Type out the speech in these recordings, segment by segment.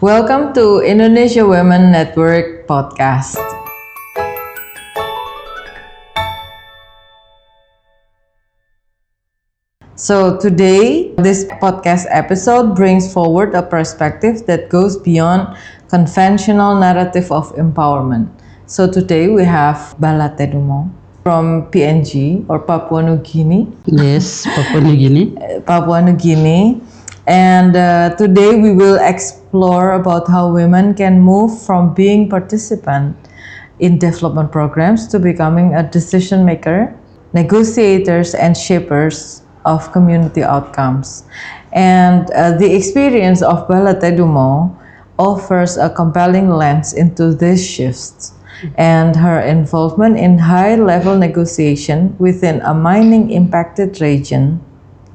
Welcome to Indonesia Women Network Podcast. So today, this podcast episode brings forward a perspective that goes beyond conventional narrative of empowerment. So today we have Bala Tedumo from PNG or Papua Nugini. Yes, Papua Nugini. Papua Nugini. And today we will explore about how women can move from being participant in development programs to becoming a decision maker, negotiators, and shapers of community outcomes. And the experience of Bala Tedumo offers a compelling lens into these shifts, and her involvement in high-level negotiation within a mining-impacted region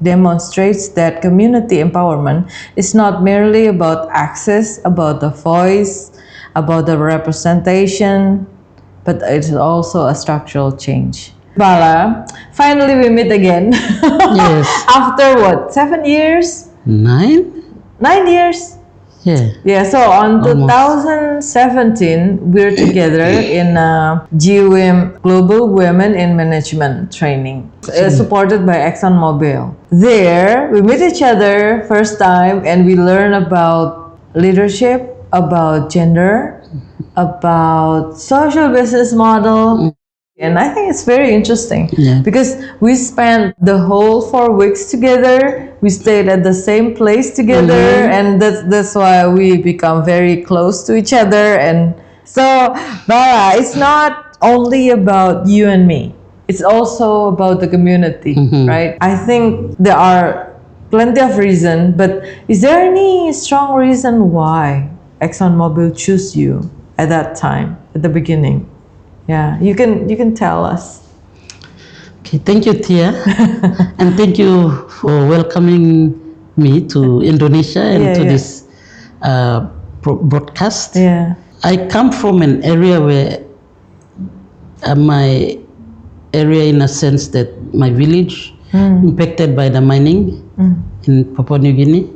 demonstrates that community empowerment is not merely about access, about the voice, about the representation, but it's also a structural change. Bala, finally we meet again. Yes. After what, 7 years? 9? 9 years? Yeah. So on Almost. 2017, we're together in GWIM Global Women in Management Training, supported by ExxonMobil. There, we meet each other first time and we learn about leadership, about gender, about social business model. And I think it's very interesting because we spent the whole 4 weeks together. We stayed at the same place together, and that's why we become very close to each other. And so, Bala, it's not only about you and me. It's also about the community, right? I think there are plenty of reasons, but is there any strong reason why ExxonMobil chose you at that time, at the beginning? Yeah, you can tell us. Okay, thank you, Tia. And thank you for welcoming me to Indonesia and to this broadcast. Yeah. I come from an area where my area, in a sense, that my village impacted by the mining in Papua New Guinea.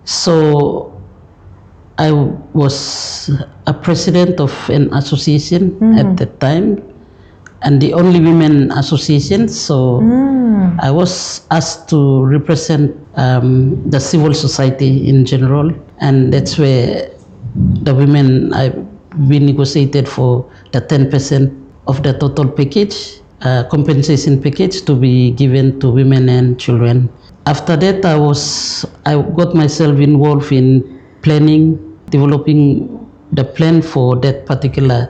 So I was a president of an association at that time, and the only women association. So I was asked to represent the civil society in general, and that's where the women we negotiated for the 10% of the total package, compensation package, to be given to women and children. After that, I got myself involved in planning, developing the plan for that particular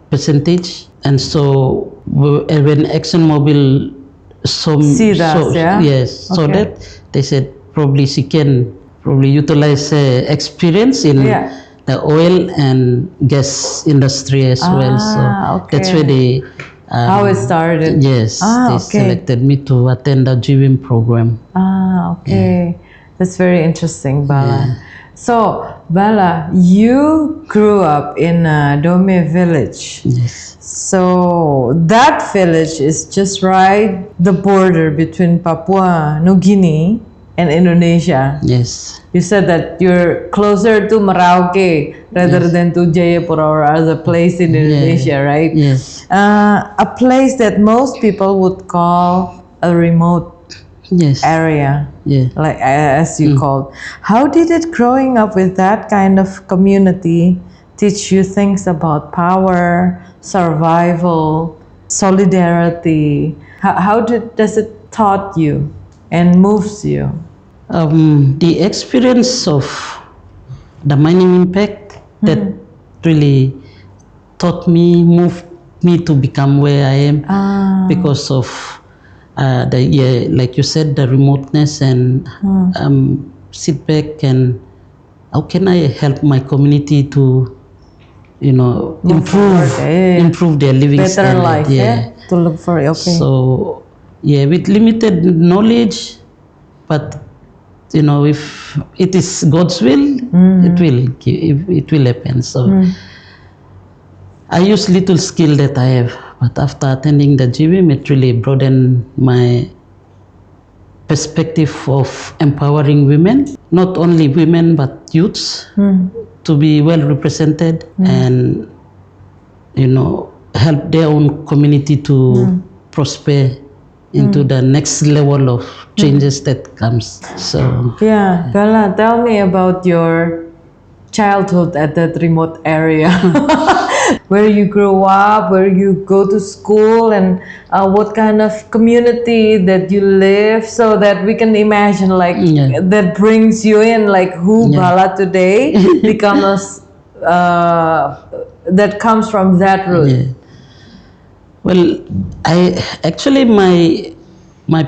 percentage. And so when ExxonMobil saw that, they said probably she can utilize experience in the oil and gas industry as well. So that's where they how it started. Yes, they selected me to attend the GWIM program. That's very interesting, Bala. Yeah. So, Bala, you grew up in Dome village. Yes. So, that village is just right the border between Papua Nugini and Indonesia. Yes. You said that you're closer to Merauke rather than to Jayapura or other place in Indonesia, right? Yes. A place that most people would call a remote area, like as you called. How did it growing up with that kind of community teach you things about power, survival, solidarity? How does it taught you and moves you? The experience of the mining impact that really moved me to become where I am because of like you said, the remoteness and sit back and how can I help my community to, improve their living better standard. life, to look for So with limited knowledge, but if it is God's will, it will happen. So I use little skill that I have, but after attending the GWIM, it really broadened my perspective of empowering women, not only women but youths, to be well represented and help their own community to prosper into the next level of changes that comes. So yeah, Bala, tell me about your childhood at that remote area. Where you grow up, where you go to school, and what kind of community that you live, so that we can imagine that brings you in, like who Bala today becomes that comes from that root. Yeah. Well, my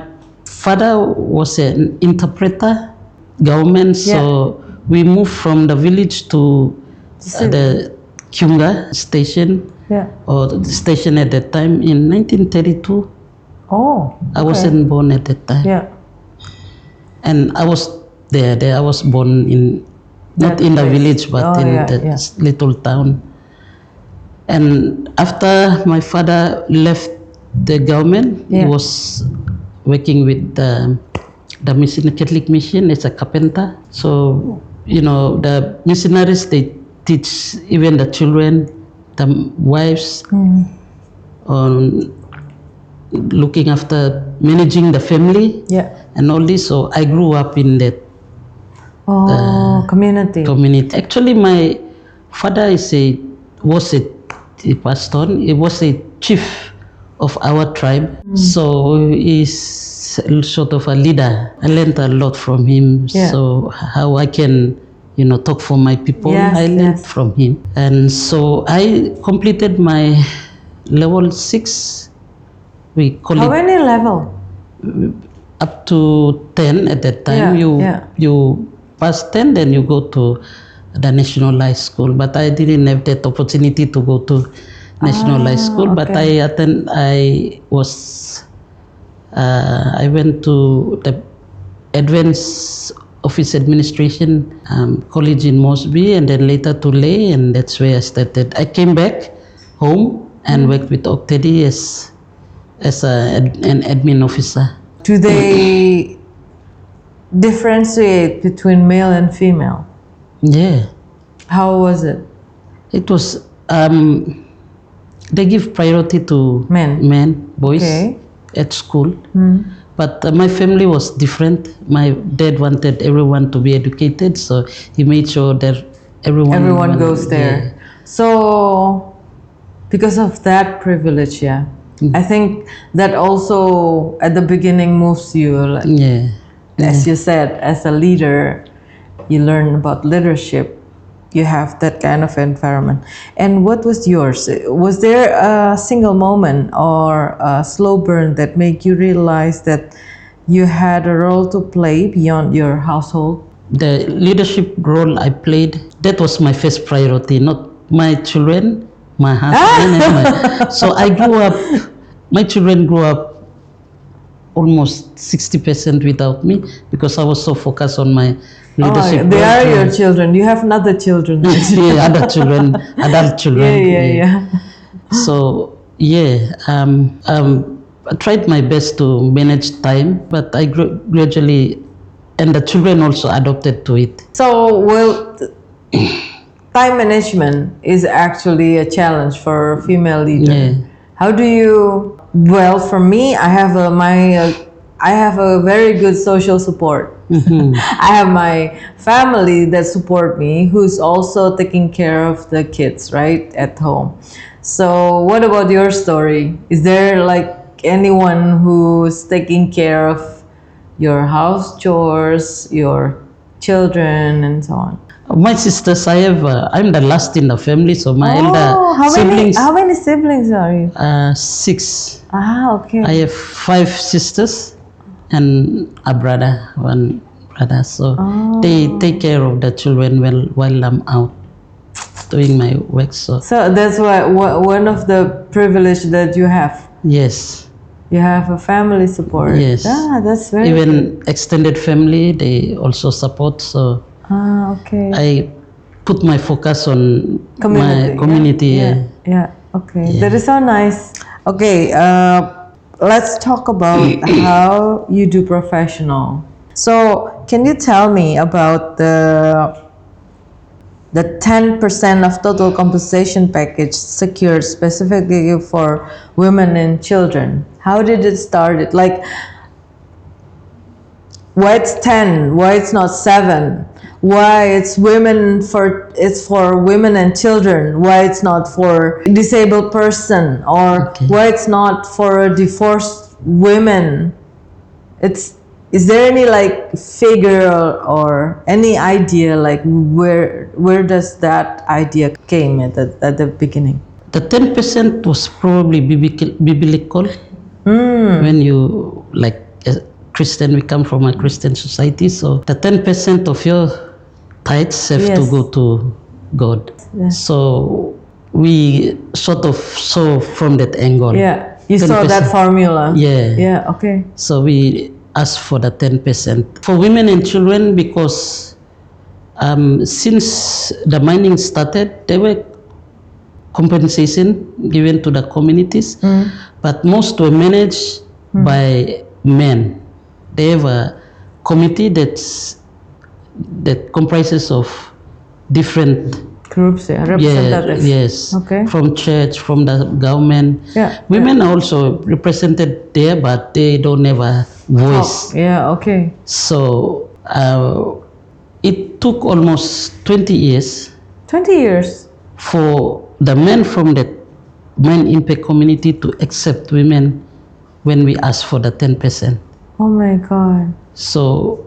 father was an interpreter, government, so we moved from the village to the Kyunga station, or the station at that time in 1932. Oh, I wasn't born at that time. Yeah. And I was there. I was born in, not in the village, but in the little town. And after my father left the government, he was working with the Catholic mission as a carpenter. So, the missionaries, they teach even the children, the wives, on looking after, managing the family, and all this. So I grew up in that community. Actually, my father he passed on. He was a chief of our tribe, so he's sort of a leader. I learned a lot from him. So how I can, talk for my people, I learned from him. And so I completed my level 6. We call How many level? Up to 10 at that time. You pass 10, then you go to the National High School. But I didn't have that opportunity to go to National High School. But I went to the Advanced Office Administration College in Mosby, and then later to Leh, and that's where I started. I came back home and worked with Octedi as an admin officer. Do they differentiate between male and female? Yeah. How was it? It was, they give priority to men, boys at school. But my family was different. My dad wanted everyone to be educated, so he made sure that everyone goes there. So, because of that privilege, I think that also at the beginning moves you. As you said, as a leader, you learn about leadership. You have that kind of environment. And what was yours? Was there a single moment or a slow burn that made you realize that you had a role to play beyond your household? The leadership role I played, that was my first priority, not my children, my husband. So I grew up, my children grew up almost 60% without me, because I was so focused on my leadership. They are your children. You have another children. Other children, adult children. So I tried my best to manage time, but I gradually, and the children also adopted to it. So, time management is actually a challenge for a female leader. How do you? Well, for me, I have a very good social support. I have my family that support me, who's also taking care of the kids, right, at home. So what about your story? Is there like anyone who's taking care of your house chores, your children, and so on? My sisters, I'm the last in the family, so my elder siblings. How many siblings are you? 6. Okay. I have 5 sisters and a brother, one brother. So they take care of the children while I'm out doing my work. So that's why one of the privilege that you have. Yes. You have a family support. Yes. That's very even good. Extended family, they also support. So I put my focus on my community. Okay. That is so nice. Okay. let's talk about how you do professional. So can you tell me about the 10% of total compensation package secured specifically for women and children? How did it start? Like, why it's 10? Why it's not 7? Why it's for women and children? Why it's not for a disabled person? Or why it's not for a divorced women? Is there any like figure or any idea, like where does that idea came at the beginning? The 10% was probably biblical. When you, like a Christian, we come from a Christian society, so the 10% of your tithes have to go to God. So we sort of saw from that angle. Yeah, you saw that formula. Yeah. Okay. So we asked for the 10% for women and children because since the mining started, there were compensation given to the communities, but most were managed by men. They have a committee that comprises of different groups, representatives. Yes. Okay. From church, from the government. Women are also represented there, but they don't have a voice. Okay. So it took almost 20 years. 20 years? For the men from the mine impact community to accept women when we asked for the 10%. Oh my God. So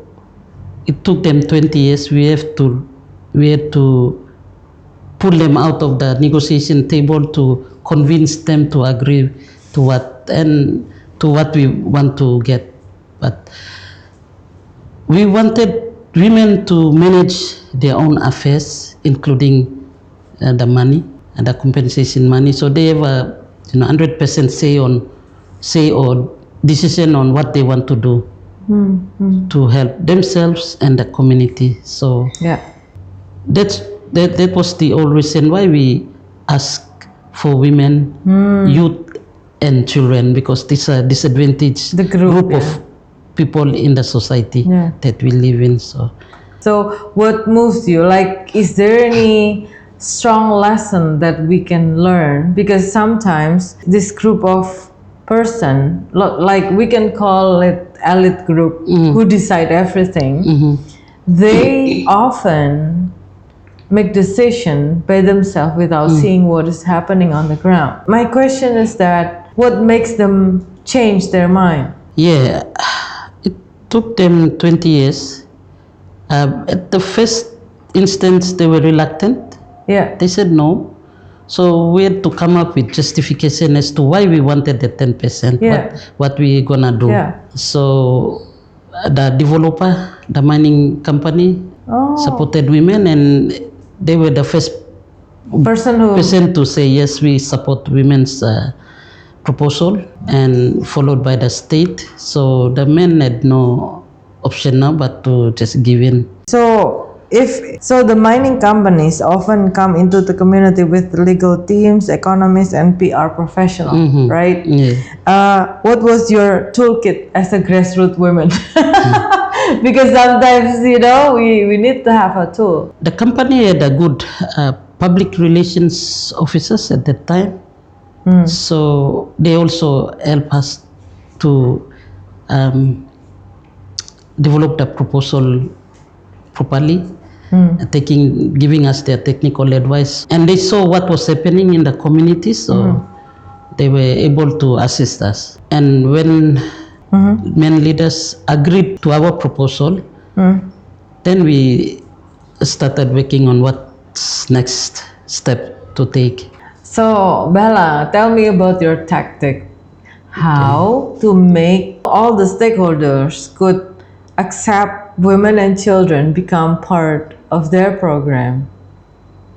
it took them 20 years. We had to pull them out of the negotiation table to convince them to agree to what we want to get. But we wanted women to manage their own affairs, including the money and the compensation money. So they have a 100% say or decision on what they want to do to help themselves and the community. So that was the whole reason why we ask for women, youth, and children, because these are disadvantaged group of people in the society that we live in. So what moves you? Like, is there any strong lesson that we can learn? Because sometimes this group of person, like we can call it elite group, who decide everything, they often make decision by themselves without seeing what is happening on the ground. My question is that what makes them change their mind? Yeah, it took them 20 years. At the first instance, they were reluctant. They said no. So we had to come up with justification as to why we wanted the 10%, what we gonna do. So the developer, the mining company, supported women, and they were the first person to say yes, we support women's proposal, and followed by the state. So the men had no option now but to just give in. So the mining companies often come into the community with legal teams, economists, and PR professionals, right? What was your toolkit as a grassroots woman? Because sometimes, we need to have a tool. The company had a good public relations officers at that time. So they also help us to develop the proposal properly, giving us their technical advice. And they saw what was happening in the community, so they were able to assist us. And when men leaders agreed to our proposal, then we started working on what's next step to take. So Bala, tell me about your tactic. How to make all the stakeholders could accept women and children become part of their program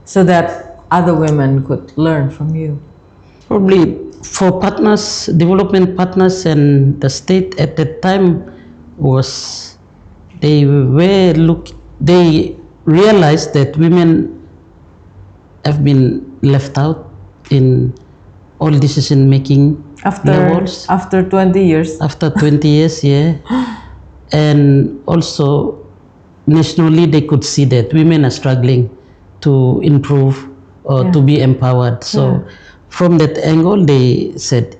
so that other women could learn from you? Probably for partners, development partners and the state at that time they realized that women have been left out in all decision making levels. After 20 years. After 20 years, yeah. And also, nationally, they could see that women are struggling to improve or to be empowered. So, from that angle, they said,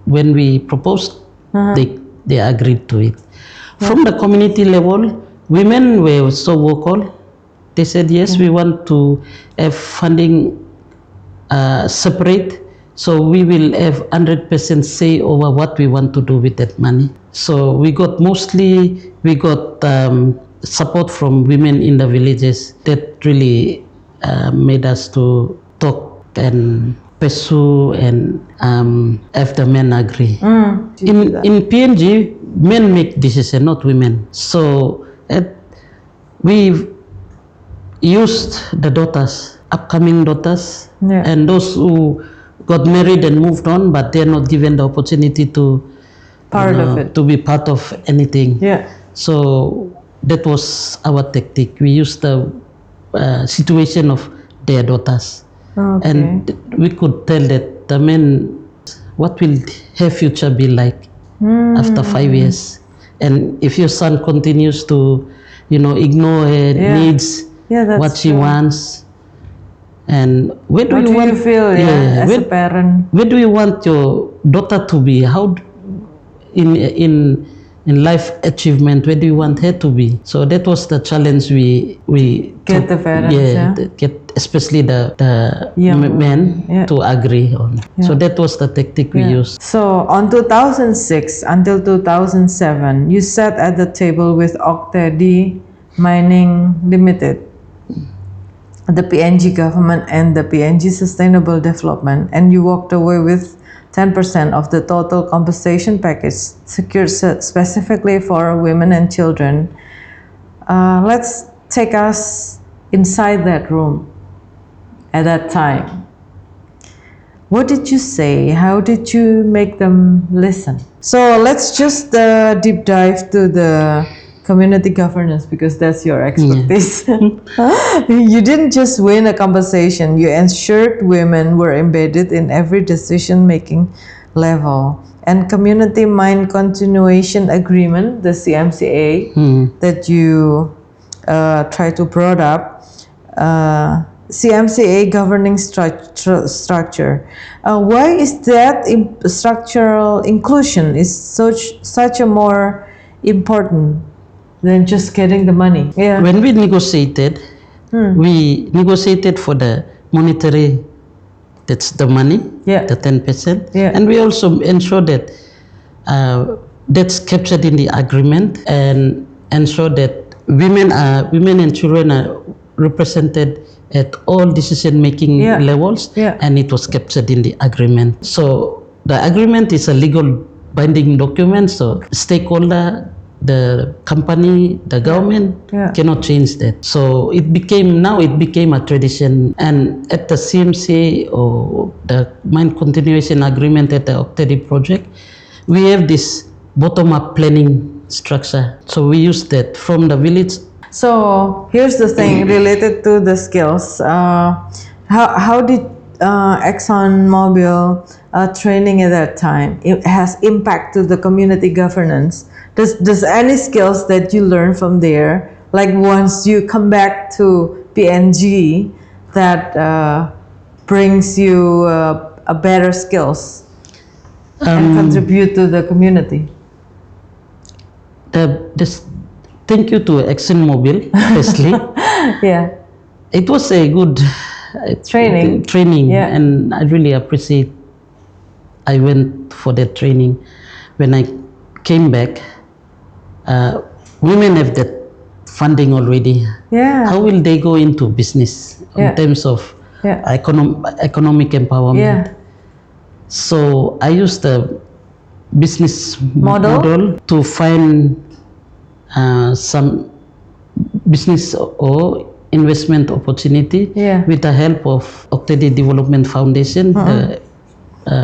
when we proposed, they agreed to it. From the community level, women were so vocal. They said, yes, we want to have funding separate, so we will have 100% say over what we want to do with that money. So we got support from women in the villages. That really made us to talk and pursue and have the men agree. In PNG, men make decisions, not women. So we used the daughters, upcoming daughters, and those who got married and moved on, but they're not given the opportunity to to be part of anything. So that was our tactic. We used the situation of their daughters, and we could tell that the men, what will her future be like after 5 years? And if your son continues to, ignore her needs, what she wants, and where do you feel as a parent? Where do you want your daughter to be? How in life achievement, where do you want her to be? So that was the challenge we get the parents, get especially the men to agree on. So that was the tactic we used. So on 2006 until 2007, you sat at the table with Oktedi Mining Limited, the PNG government and the PNG Sustainable Development, and you walked away with 10% of the total compensation package secured specifically for women and children. Let's take us inside that room at that time. What did you say? How did you make them listen? So let's just deep dive to the community governance, because that's your expertise. You didn't just win a compensation, you ensured women were embedded in every decision-making level. And Community Mind Continuation Agreement, the CMCA, that you try to brought up, CMCA governing structure. Why is that structural inclusion is such a more important than just getting the money? When we negotiated, we negotiated for the monetary, that's the money, the 10%. And we also ensure that that's captured in the agreement, and ensure that women and children are represented at all decision-making levels, and it was captured in the agreement. So the agreement is a legal binding document, so stakeholder, the company, the government cannot change that. So it became a tradition. And at the CMCA or the Mind Continuation Agreement at the Oktedi project, we have this bottom-up planning structure. So we use that from the village. So here's the thing related to the skills. How did ExxonMobil training at that time it has impact to the community governance? Does any skills that you learn from there, like once you come back to PNG, that brings you a better skills and contribute to the community? Thank you to ExxonMobil, firstly. It was a good training, and I really appreciate. I went for that training. When I came back, women have that funding already. How will they go into business in terms of economic empowerment? So I used the business model to find some business or investment opportunity with the help of Oktedi Development Foundation, the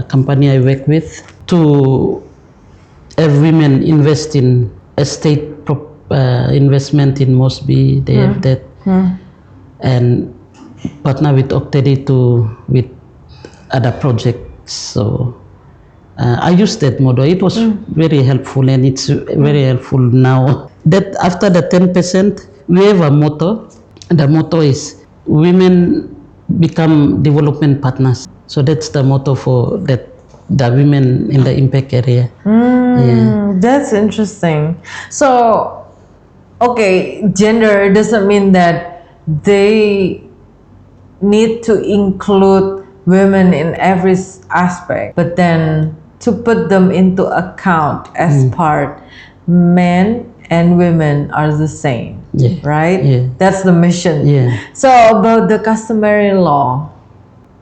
company I work with, to have women invest in estate investment in Mosby. They have that, and partner with Oktedi with other projects. So I used that motto. It was very helpful, and it's very helpful now. That after the 10%, we have a motto. The motto is women become development partners. So that's the motto for that the women in the impact area. That's interesting. So, okay, gender doesn't mean that they need to include women in every aspect, but then to put them into account as part, men and women are the same, right? Yeah. That's the mission. Yeah. So about the customary law,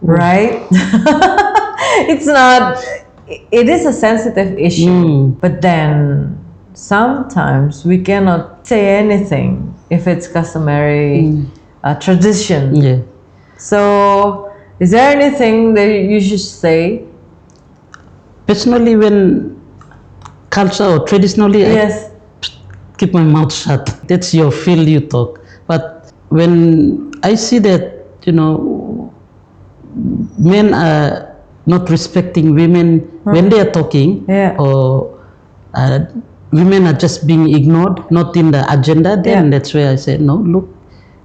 right? It's not, it is a sensitive issue, but then sometimes we cannot say anything if it's customary tradition. Yeah. So is there anything that you should say? Personally, when culture or traditionally, Yes. I keep my mouth shut. That's your field, you talk. But when I see that, men are not respecting women when they are talking, or women are just being ignored, not in the agenda, then that's where I say, no, look,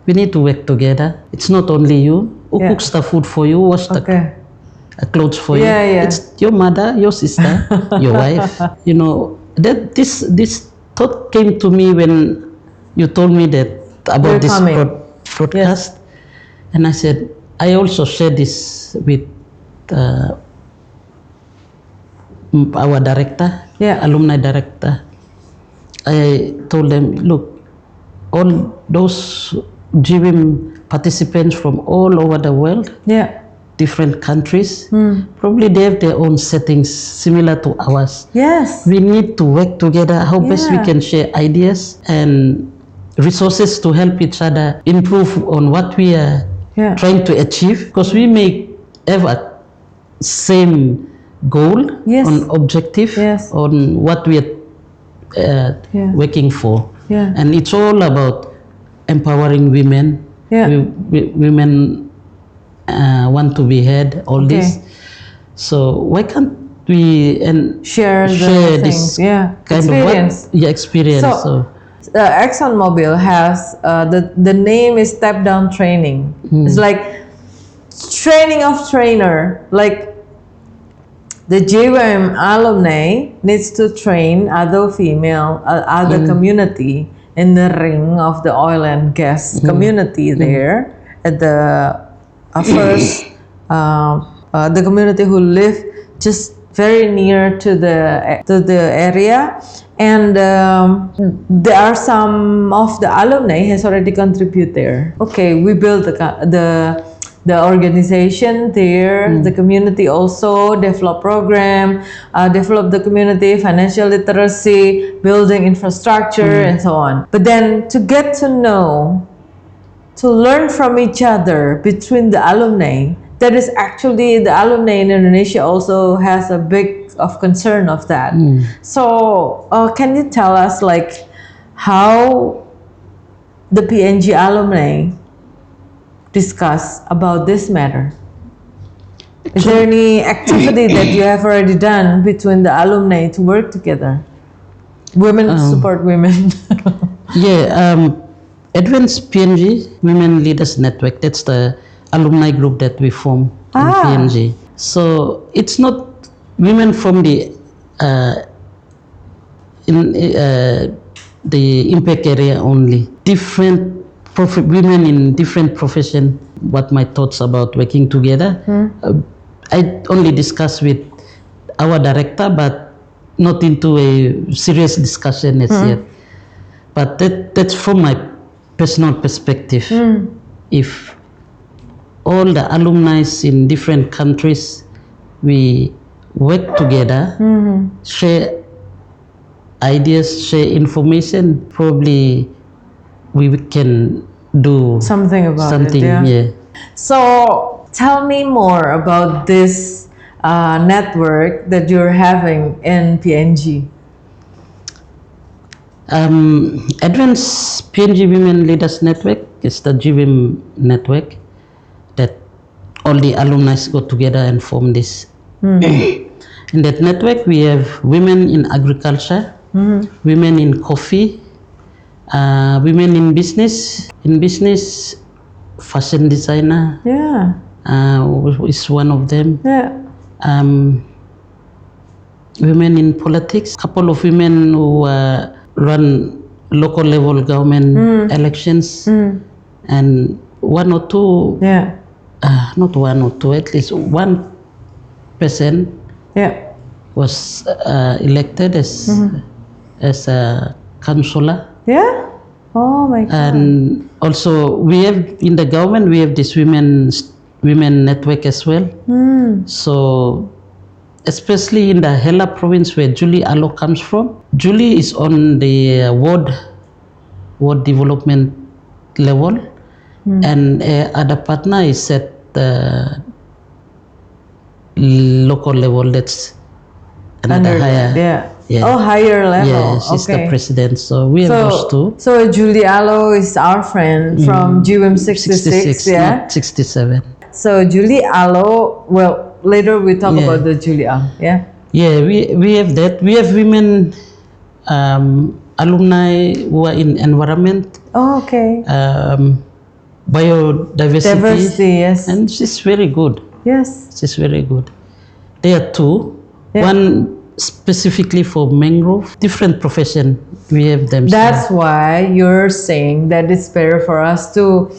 we need to work together. It's not only you who cooks the food for you, wash the clothes for you. It's your mother, your sister, your wife. That this thought came to me when you told me that about this broadcast, and I said, I also share this with our director, alumni director. I told them, look, all those GWIM participants from all over the world, different countries, probably they have their own settings similar to ours. Yes. We need to work together, how best we can share ideas and resources to help each other improve on what we are trying to achieve, because we may have a same goal, on objective, on what we are working for. And it's all about empowering women. Women want to be heard, all this. So why can't we share this kind experience. of experience? So ExxonMobil has the name is step down training. It's like training of trainer. Like the GWM alumni needs to train other female, other community in the ring of the oil and gas community there at the first the community who live just very near to the area, and there are some of the alumni has already contributed there. Okay, we built the organization there, the community also develop program, develop the community, financial literacy, building infrastructure, and so on. But then to get to know, to learn from each other between the alumni, that is actually the alumni in Indonesia also has a big of concern of that. So can you tell us like how the PNG alumni discuss about this matter? Is there any activity that you have already done between the alumni to work together? Women support women. Advanced PNG Women Leaders Network, that's the alumni group that we form in PNG. So it's not women from the impact area only. Different women in different profession. What my thoughts about working together. I only discuss with our director, but not into a serious discussion as yet. But that's from my personal perspective. If all the alumni in different countries, we work together, share ideas, share information, probably we can do something about it. So tell me more about this network that you're having in PNG. Advanced PNG Women Leaders Network is the GWIM network that all the alumni go together and form this. In that network, we have women in agriculture, women in coffee, women in business. In business, fashion designer is one of them. Yeah. Women in politics, couple of women who run local level government elections, and one or two, not one or two, at least one person was elected as a councillor. Yeah. Oh my God. And also we have in the government, we have this women network as well. So especially in the Hela province where Julie Alo comes from, Julie is on the ward development level, and other partner is at the local level. That's another higher. Oh, higher level. Yeah, she's the president. So we have those two. So Julie Alo is our friend from GWM 66, not 67. So Julie Alo, well, later we talk about the Julie Alo, Yeah, we have that. We have women alumni who are in environment. Oh, okay. Biodiversity. Diversity, yes. And she's very good. Yes. She's very good. There are two. One specifically for mangrove, different profession. We have them. That's why you're saying that it's better for us to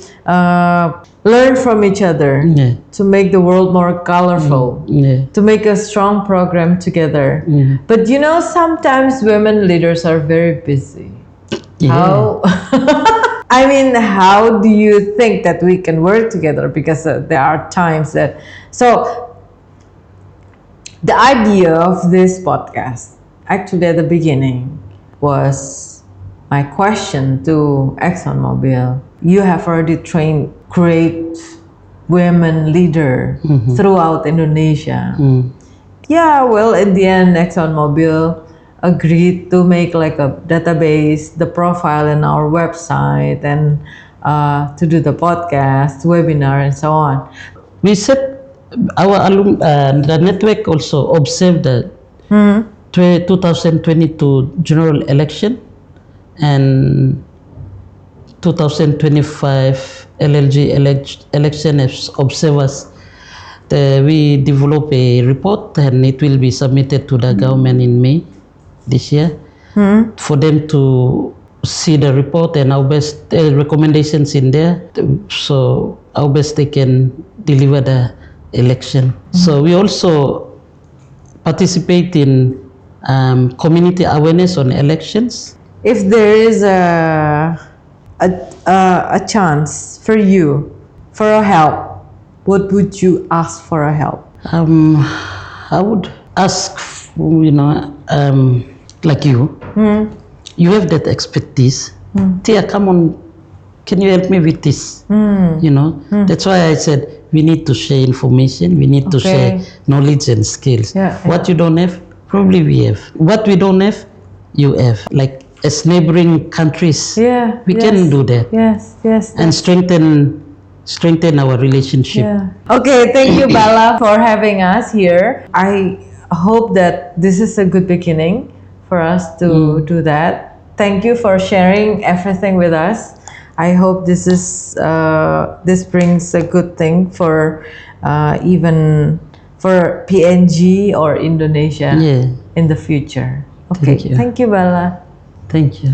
learn from each other, to make the world more colorful, to make a strong program together. But you know, sometimes women leaders are very busy. How? I mean, how do you think that we can work together? Because there are times that... So, the idea of this podcast, actually at the beginning, was my question to ExxonMobil. You have already trained great women leaders throughout Indonesia. Yeah, well, in the end, ExxonMobil agreed to make like a database, the profile in our website, and to do the podcast, webinar, and so on. We said our the network also observed the 2022 general election and 2025 LLG election as observers. We develop a report and it will be submitted to the government in May this year for them to see the report and our best recommendations in there, so our best they can deliver the election. So we also participate in community awareness on elections. If there is a chance for you for a help, what would you ask for a help? I would ask, like you, you have that expertise. Tia, come on, can you help me with this? That's why I said we need to share information, we need to share knowledge and skills. What you don't have, probably we have. What we don't have, you have. Like as neighboring countries, we can do that. And strengthen our relationship. Okay, thank you, Bala, for having us here. I hope that this is a good beginning for us to do that. Thank you for sharing everything with us. I hope this brings a good thing for even for PNG or Indonesia in the future. Okay, thank you, Bala. Thank you.